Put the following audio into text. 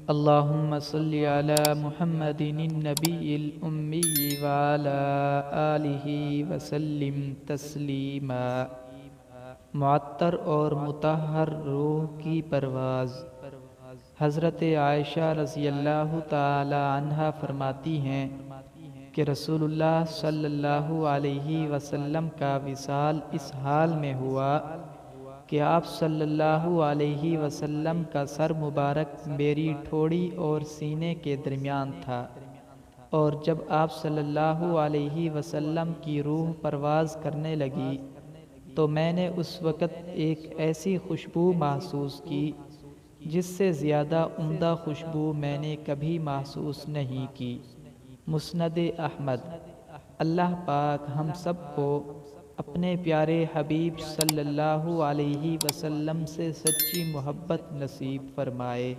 اللہم صلی علی محمد النبی الأمی وعلی آلہ وسلم تسلیما۔ معطر اور مطہر روح کی پرواز۔ حضرت عائشہ رضی اللہ تعالی عنہا فرماتی ہیں کہ رسول اللہ صلی اللہ علیہ وسلم کا وصال اس حال میں ہوا کہ آپ صلی اللہ علیہ وسلم کا سر مبارک میری ٹھوڑی اور سینے کے درمیان تھا، اور جب آپ صلی اللہ علیہ وسلم کی روح پرواز کرنے لگی تو میں نے اس وقت ایک ایسی خوشبو محسوس کی جس سے زیادہ عمدہ خوشبو میں نے کبھی محسوس نہیں کی۔ مسند احمد۔ اللہ پاک ہم سب کو اپنے پیارے حبیب صلی اللہ علیہ وسلم سے سچی محبت نصیب فرمائے۔